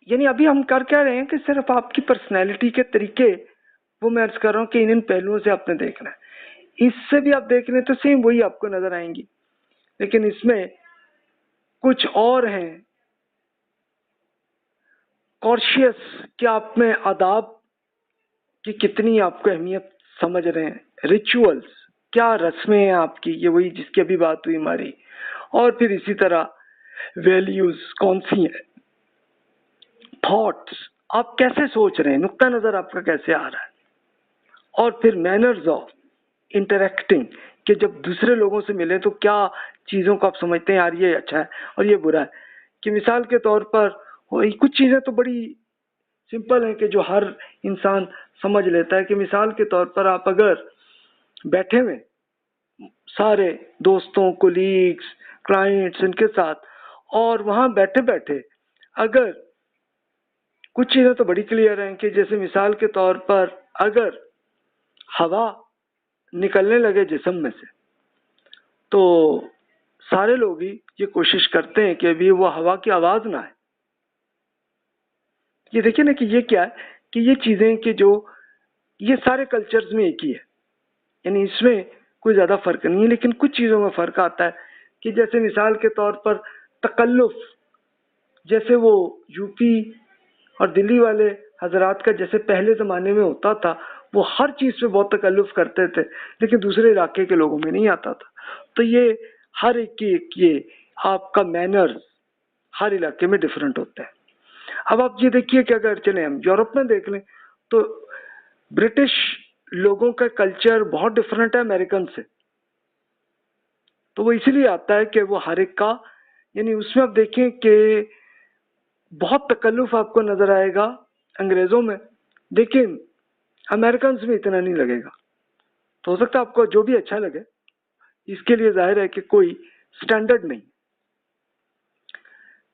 यानी अभी हम कर क्या रहे हैं कि सिर्फ आपकी पर्सनैलिटी के तरीके, वो मैं अर्ज कर रहा हूँ कि इन पहलुओं से आपने देखना है। इससे भी आप देख लें तो सेम वही आपको नजर आएंगी, लेकिन इसमें कुछ और हैं। कॉन्शियस, क्या आप में आदाब की कितनी आपको अहमियत समझ रहे हैं? रिचुअल्स, क्या रस्में हैं आपकी, ये वही जिसकी अभी बात हुई हमारी। और फिर इसी तरह वैल्यूज कौन सी हैं? थॉट्स, आप कैसे सोच रहे हैं, नुक्ता नजर आपका कैसे आ रहा है? और फिर मैनर्स ऑफ इंटरेक्टिंग, कि जब दूसरे लोगों से मिले तो क्या चीजों को आप समझते हैं यार ये अच्छा है और ये बुरा है। कि मिसाल के तौर पर कुछ चीजें तो बड़ी सिंपल है कि जो हर इंसान समझ लेता है। कि मिसाल के तौर पर आप अगर बैठे हुए सारे दोस्तों, कोलीग्स, क्लाइंट्स इनके साथ, और वहां बैठे बैठे अगर कुछ चीजें तो बड़ी क्लियर हैं कि जैसे मिसाल के तौर पर अगर हवा निकलने लगे जिस्म में से, तो सारे लोग ही ये कोशिश करते हैं कि अभी वो हवा की आवाज ना आए। ये देखिए ना कि ये क्या है कि ये चीजें कि जो ये सारे कल्चर्स में एक ही है, यानी इसमें कोई ज्यादा फर्क नहीं है। लेकिन कुछ चीजों में फर्क आता है कि जैसे मिसाल के तौर पर तकल्लुफ, जैसे वो यूपी और दिल्ली वाले हजरात का जैसे पहले जमाने में होता था, वो हर चीज पे बहुत तकल्लुफ करते थे, लेकिन दूसरे इलाके के लोगों में नहीं आता था। तो ये हर एक की ये आपका मैनर्स हर इलाके में डिफरेंट होता है। अब आप ये देखिए कि अगर चले हम यूरोप में देख लें तो ब्रिटिश लोगों का कल्चर बहुत डिफरेंट है अमेरिकन से। तो वो इसीलिए आता है कि वो हर एक का, यानी उसमें आप देखें कि बहुत तकल्लुफ आपको नजर आएगा अंग्रेजों में, लेकिन अमेरिकन में इतना नहीं लगेगा। तो हो सकता है आपको जो भी अच्छा लगे, इसके लिए जाहिर है कि कोई स्टैंडर्ड नहीं।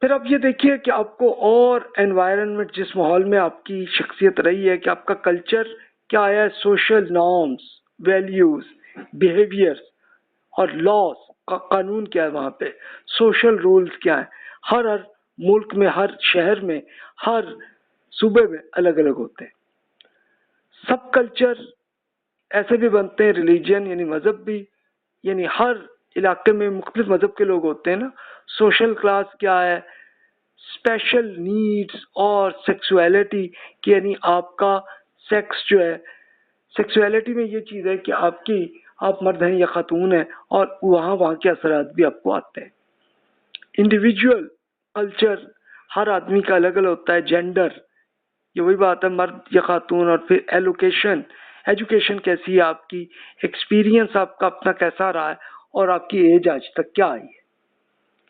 फिर आप ये देखिए कि आपको और एनवायरनमेंट, जिस माहौल में आपकी शख्सियत रही है, कि आपका कल्चर क्या आया है, सोशल नॉर्म्स, वैल्यूज, बिहेवियर्स और लॉस का कानून क्या है वहां पे, सोशल रूल्स क्या है। हर मुल्क में, हर शहर में, हर सूबे में अलग अलग होते हैं। सब कल्चर ऐसे भी बनते हैं, रिलीजन यानी मजहब भी, यानी हर इलाके में मुख्तलिफ मजहब के लोग होते हैं ना। सोशल क्लास क्या है, स्पेशल नीड्स और सेक्सुअलिटी, कि यानी आपका सेक्स जो है, सेक्सुअलिटी में ये चीज है कि आपकी, आप मर्द हैं या खातून है, और वहां के असरात भी आपको आते हैं। इंडिविजुअल कल्चर हर आदमी का अलग अलग होता है। जेंडर, ये वही बात है, मर्द या खातून। और फिर एलोकेशन, एजुकेशन कैसी है आपकी, एक्सपीरियंस आपका अपना कैसा रहा है, और आपकी एज आज तक क्या आई है।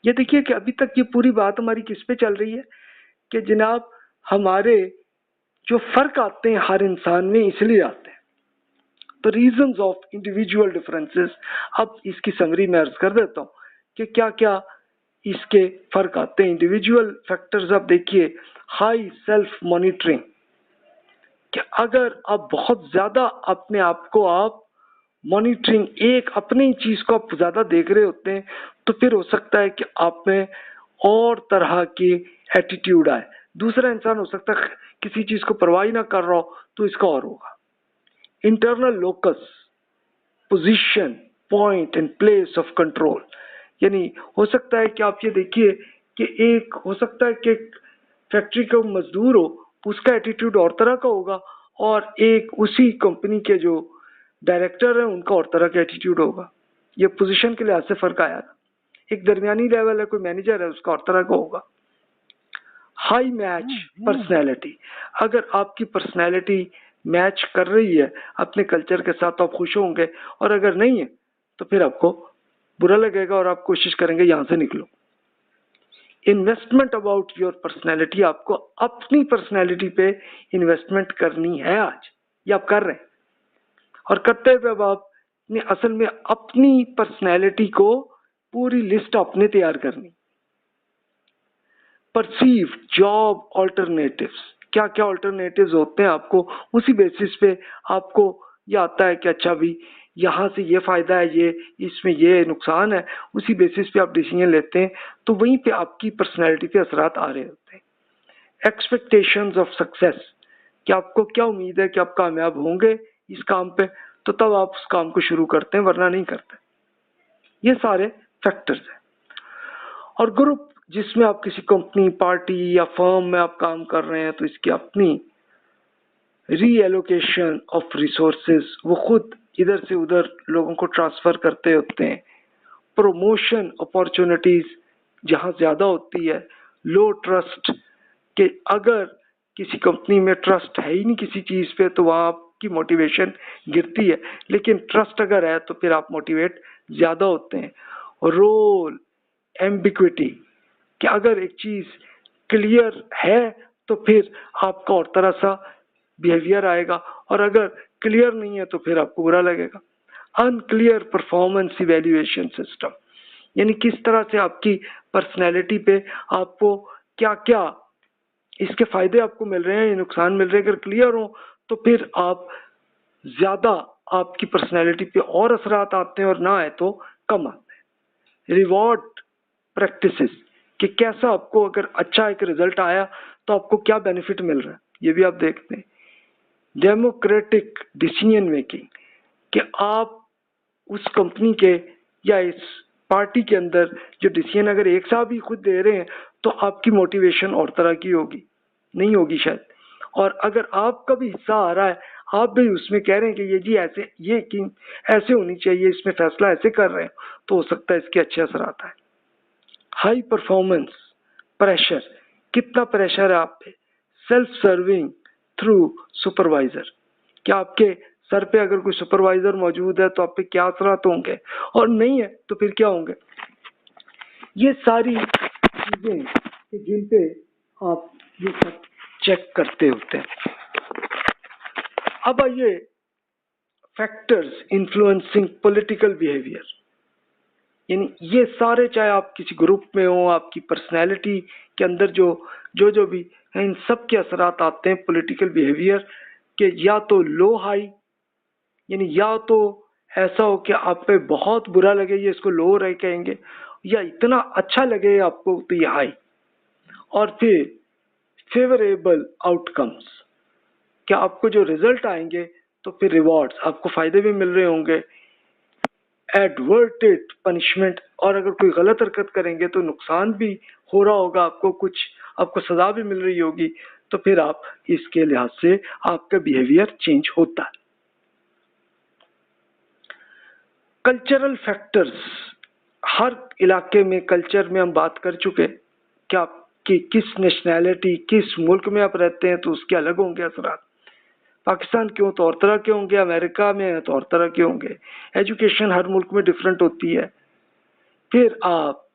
ये देखिए कि अभी तक ये पूरी बात हमारी किस पे चल रही है कि जनाब हमारे जो फर्क आते हैं हर इंसान में इसलिए आते हैं। तो रीजंस ऑफ इंडिविजुअल डिफरेंसेस, अब इसकी समरी में अर्ज कर देता हूं कि क्या क्या इसके फर्क आते हैं। इंडिविजुअल फैक्टर्स आप देखिए, हाई सेल्फ मॉनिटरिंग, कि अगर आप बहुत ज्यादा अपने आप को आप मॉनिटरिंग, एक अपनी चीज को आप ज्यादा देख रहे होते हैं, तो फिर हो सकता है कि आप में और तरह की एटीट्यूड आए। दूसरा इंसान हो सकता है किसी चीज को परवाह ही ना कर रहा हो, तो इसका और होगा। Internal locus, position, point and place of control, यानी हो सकता है कि आप ये देखिए कि एक हो सकता है कि फैक्ट्री का मजदूर हो, उसका एटीट्यूड और तरह का होगा, और एक उसी कंपनी के जो डायरेक्टर है उनका और तरह का एटीट्यूड होगा। ये पोजीशन के लिहाज से फर्क आया ना। एक दरमियानी लेवल है, कोई मैनेजर है, उसका और तरह का होगा। हाई मैच पर्सनैलिटी, अगर आपकी पर्सनैलिटी मैच कर रही है अपने कल्चर के साथ तो आप खुश होंगे, और अगर नहीं है तो फिर आपको बुरा लगेगा और आप कोशिश करेंगे यहां से निकलो। इन्वेस्टमेंट अबाउट योर पर्सनैलिटी, आपको अपनी पर्सनैलिटी पे इन्वेस्टमेंट करनी है आज, ये आप कर रहे हैं। और करते हुए अब आपने असल में अपनी पर्सनैलिटी को पूरी लिस्ट आपने तैयार करनी। परसीव जॉब ऑल्टरनेटिव्स, क्या क्या ऑल्टरनेटिव्स होते हैं, आपको उसी बेसिस पे आपको ये आता है कि अच्छा भी यहाँ से ये फायदा है, ये इसमें ये नुकसान है, उसी बेसिस पे आप डिसीजन लेते हैं। तो वहीं पे आपकी पर्सनैलिटी पे असरात आ रहे होते हैं। एक्सपेक्टेशंस ऑफ सक्सेस, कि आपको क्या उम्मीद है कि आप कामयाब होंगे इस काम पे, तो तब आप उस काम को शुरू करते हैं, वरना नहीं करते। ये सारे फैक्टर्स हैं। और ग्रुप, जिसमें आप किसी कंपनी, पार्टी या फर्म में आप काम कर रहे हैं, तो इसकी अपनी रीएलोकेशन ऑफ रिसोर्सेज, वो खुद इधर से उधर लोगों को ट्रांसफर करते होते हैं। प्रमोशन अपॉर्चुनिटीज जहां ज्यादा होती है। लो ट्रस्ट, कि अगर किसी कंपनी में ट्रस्ट है ही नहीं किसी चीज पे, तो वहां आपकी मोटिवेशन गिरती है, लेकिन ट्रस्ट अगर है तो फिर आप मोटिवेट ज्यादा होते हैं। रोल एम्बिग्विटी, कि अगर एक चीज क्लियर है तो फिर आपका और तरह सा बिहेवियर आएगा, और अगर क्लियर नहीं है तो फिर आपको बुरा लगेगा। अनक्लियर परफॉर्मेंस इवैल्यूएशन सिस्टम, यानी किस तरह से आपकी पर्सनैलिटी पे आपको क्या क्या इसके फायदे आपको मिल रहे हैं या नुकसान मिल रहे हैं, अगर क्लियर हो तो फिर आप ज्यादा आपकी पर्सनैलिटी पे और असरात आते हैं, और ना आए तो कम आते हैं। रिवॉर्ड प्रैक्टिसेस, कि कैसा आपको अगर अच्छा एक रिजल्ट आया तो आपको क्या बेनिफिट मिल रहा है, ये भी आप देखते हैं। डेमोक्रेटिक डिसीजन मेकिंग, कि आप उस कंपनी के या इस पार्टी के अंदर जो डिसीजन अगर एक साथ भी खुद दे रहे हैं तो आपकी मोटिवेशन और तरह की होगी, नहीं होगी शायद। और अगर आपका भी हिस्सा आ रहा है, आप भी उसमें कह रहे हैं कि ये जी ऐसे, ये कि ऐसे होनी चाहिए, इसमें फैसला ऐसे कर रहे हैं, तो हो सकता है इसके अच्छे असर आता है। हाई परफॉर्मेंस प्रेशर, कितना प्रेशर है आप पे। सेल्फ सर्विंग थ्रू सुपरवाइजर, क्या आपके सर पे अगर कोई सुपरवाइजर मौजूद है तो आप पे क्या असरात होंगे, और नहीं है तो फिर क्या होंगे। ये सारी चीजें जिन पे आप ये सब चेक करते होते हैं। अब आइए फैक्टर्स इन्फ्लुएंसिंग पॉलिटिकल बिहेवियर, यानी ये सारे, चाहे आप किसी ग्रुप में हो, आपकी पर्सनैलिटी के अंदर जो जो जो भी है, इन सब के असरात आते हैं पॉलिटिकल बिहेवियर के। या तो लो हाई, यानी या तो ऐसा हो कि आप पे बहुत बुरा लगे, ये इसको लो रहे कहेंगे, या इतना अच्छा लगे आपको तो ये हाई। और फिर फेवरेबल आउटकम्स, क्या आपको जो रिजल्ट आएंगे तो फिर रिवॉर्ड्स, आपको फायदे भी मिल रहे होंगे। एडवर्टेड पनिशमेंट, और अगर कोई गलत हरकत करेंगे तो नुकसान भी हो रहा होगा आपको, कुछ आपको सजा भी मिल रही होगी, तो फिर आप इसके लिहाज से आपका बिहेवियर चेंज होता है। कल्चरल फैक्टर्स, हर इलाके में कल्चर में हम बात कर चुके, क्या कि किस नेशनैलिटी, किस मुल्क में आप रहते हैं तो उसके अलग होंगे असरात। पाकिस्तान के हो तो और तरह के होंगे, अमेरिका में है तो और तरह के होंगे। एजुकेशन हर मुल्क में डिफरेंट होती है। फिर आप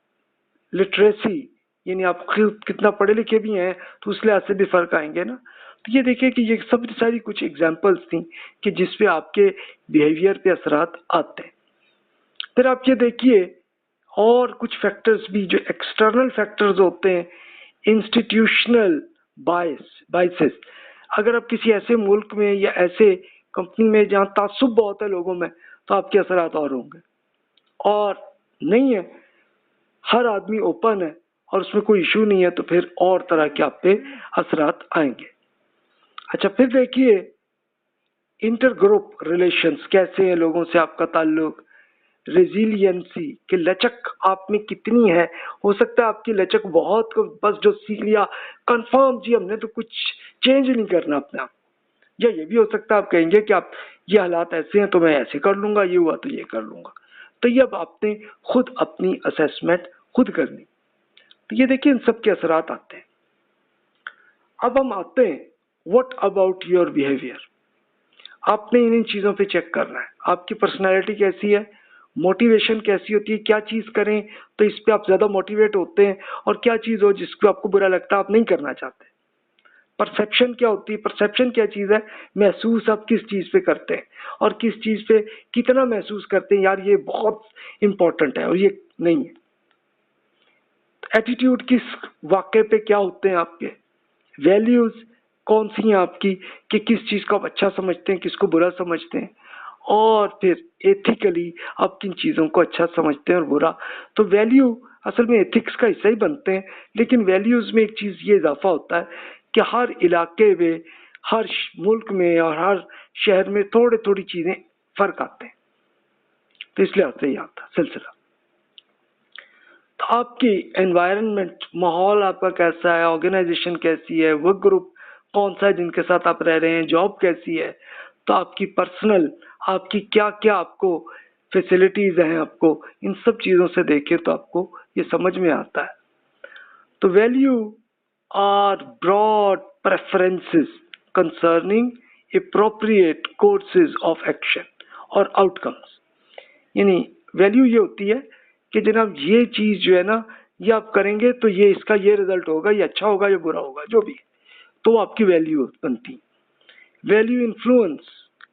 लिटरेसी, यानी आप खुद कितना पढ़े लिखे भी हैं तो उस लिहाज से भी फर्क आएंगे ना। तो ये देखिए कि ये सब सारी कुछ एग्जांपल्स थी कि जिसपे आपके बिहेवियर पे असरात आते हैं। फिर आप ये देखिए और कुछ फैक्टर्स भी जो एक्सटर्नल फैक्टर्स होते हैं, इंस्टीट्यूशनल बायसेस। अगर आप किसी ऐसे मुल्क में या ऐसे कंपनी में जहाँ तासुब बहुत है लोगों में, तो आपके असरात और होंगे। और नहीं है, हर आदमी ओपन है और उसमें कोई इशू नहीं है, तो फिर और तरह के आप पे असरात आएंगे। अच्छा, फिर देखिए इंटर ग्रुप रिलेशंस, कैसे हैं लोगों से आपका ताल्लुक। रेजिलियंसी, कि लचक आप में कितनी है। हो सकता है आपकी लचक बहुत, बस जो सीख लिया कंफर्म जी हमने तो कुछ चेंज नहीं करना अपने आप। या ये भी हो सकता है आप कहेंगे कि आप ये हालात ऐसे हैं तो मैं ऐसे कर लूंगा, ये हुआ तो ये कर लूंगा। तो ये अब आपने खुद अपनी असेसमेंट खुद करनी। तो ये देखिए इन सब के असरात आते हैं। अब हम आते हैं व्हाट अबाउट योर बिहेवियर। आपने इन चीजों पे चेक करना है, आपकी पर्सनालिटी कैसी है, मोटिवेशन कैसी होती है, क्या चीज करें तो इस पे आप ज्यादा मोटिवेट होते हैं, और क्या चीज हो जिसको आपको बुरा लगता है, आप नहीं करना चाहते। परसेप्शन क्या होती है, परसेप्शन क्या चीज है, महसूस आप किस चीज पे करते हैं और किस चीज पे कितना महसूस करते हैं, यार ये बहुत इंपॉर्टेंट है और ये नहीं है। एटीट्यूड, किस वाक्य पे क्या होते हैं आपके। वैल्यूज कौन सी हैं आपकी, कि किस चीज को आप अच्छा समझते हैं, किसको बुरा समझते हैं। और फिर एथिकली आप किन चीजों को अच्छा समझते हैं और बुरा। तो वैल्यू असल में एथिक्स का हिस्सा ही बनते हैं, लेकिन वैल्यूज में एक चीज ये इजाफा होता है कि हर इलाके में, हर मुल्क में और हर शहर में थोड़ी थोड़ी चीजें फर्क आते हैं, तो इसलिए आता ही आता सिलसिला। तो आपकी एनवायरनमेंट, माहौल आपका कैसा है, ऑर्गेनाइजेशन कैसी है, वर्क ग्रुप कौन सा है जिनके साथ आप रह रहे हैं, जॉब कैसी है, तो आपकी पर्सनल, आपकी क्या क्या आपको फैसिलिटीज हैं, आपको इन सब चीजों से देखें तो आपको ये समझ में आता है। तो value are broad preferences concerning appropriate courses of action और आउटकम्स। यानी वैल्यू ये होती है कि जनाब ये चीज जो है ना, ये आप करेंगे तो ये इसका ये रिजल्ट होगा, ये अच्छा होगा या बुरा होगा, जो भी, तो आपकी वैल्यू बनती। वैल्यू इन्फ्लुएंस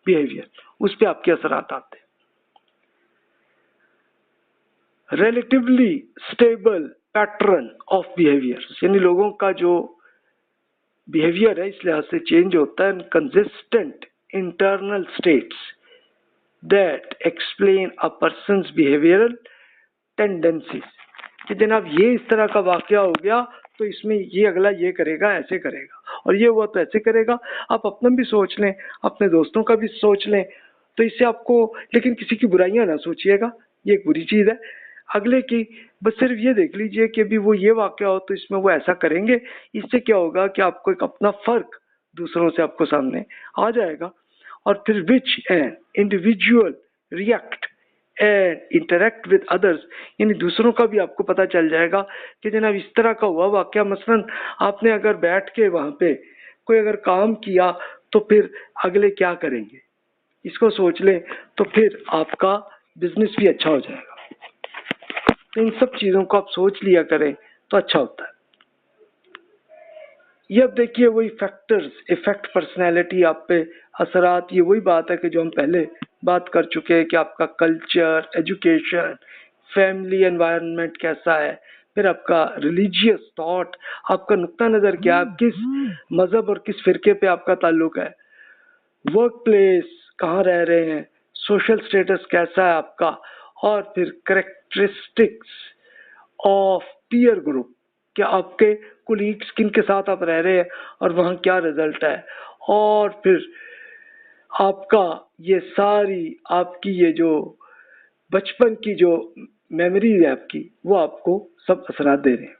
बिहेवियर, उस पर आपके असरात आते हैं। Relatively stable pattern of behaviour, यानी लोगों का जो बिहेवियर है इस लिहाज से चेंज होता है। Consistent internal states that explain a persons behavioural tendencies, कि जनाब ये इस तरह का वाकया हो गया तो इसमें ये अगला ये करेगा, ऐसे करेगा, और ये हुआ तो ऐसे करेगा। आप अपना भी सोच लें, अपने दोस्तों का भी सोच लें, तो इससे आपको, लेकिन किसी की बुराइयां ना सोचिएगा, ये एक बुरी चीज है। अगले की बस सिर्फ ये देख लीजिए कि अभी वो ये वाकया हो तो इसमें वो ऐसा करेंगे, इससे क्या होगा कि आपको एक अपना फर्क दूसरों से आपको सामने आ जाएगा। और फिर विच an individual react and interact with others, यानी दूसरों का भी आपको पता चल जाएगा कि जनाब इस तरह का हुआ वाकया, मसलन आपने अगर बैठ के वहां पे कोई अगर काम किया तो फिर अगले क्या करेंगे, इसको सोच लें, तो फिर आपका बिजनेस भी अच्छा हो जाएगा। तो इन सब चीजों को आप सोच लिया करें तो अच्छा होता है। ये अब देखिए वही फैक्टर्स इफेक्ट पर्सनैलिटी आप पे असरात, ये वही बात है कि जो हम पहले बात कर चुके हैं कि आपका कल्चर, एजुकेशन, फैमिली एनवायरनमेंट कैसा है, फिर आपका रिलीजियस थॉट, आपका नुक्ता नजर क्या है, किस मजहब और किस फिरके पे आपका ताल्लुक है, वर्क प्लेस कहाँ रह रहे हैं, सोशल स्टेटस कैसा है आपका, और फिर करेक्टरिस्टिक्स ऑफ पीयर ग्रुप, क्या आपके कुलीग्स किन के साथ आप रह रहे हैं और वहाँ क्या रिजल्ट है, और फिर आपका ये सारी आपकी ये जो बचपन की जो मेमोरी है आपकी, वो आपको सब असरात दे रहे हैं।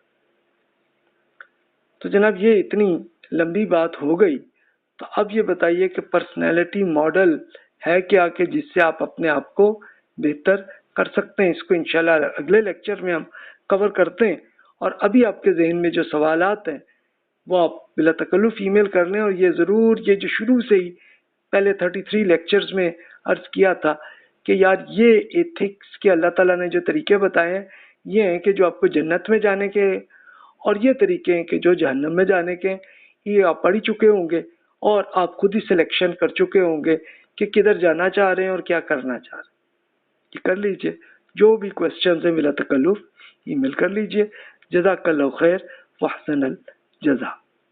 तो जनाब ये इतनी लंबी बात हो गई, तो अब ये बताइए कि पर्सनैलिटी मॉडल है क्या कि जिससे आप अपने आप को बेहतर कर सकते हैं। इसको इंशाल्लाह अगले लेक्चर में हम कवर करते हैं। और अभी आपके जहन में जो सवालात हैं वो आप बिला तकल्लुफ ईमेल कर लें, और ये ज़रूर, ये जो शुरू से ही पहले 33 लेक्चर्स में अर्ज किया था कि यार ये एथिक्स के अल्लाह ताला ने जो तरीके बताए हैं ये हैं कि जो आपको जन्नत में जाने के, और ये तरीके हैं कि जो जहन्नम में जाने के, ये आप पढ़ चुके होंगे और आप खुद ही सिलेक्शन कर चुके होंगे कि किधर जाना चाह रहे हैं और क्या करना चाह रहे हैं। ये कर लीजिए। जो भी क्वेश्चन है बिला तकल्लुफ ईमेल कर लीजिए। जज़ाकल्लाहु खैर व अहसनल जज़ा।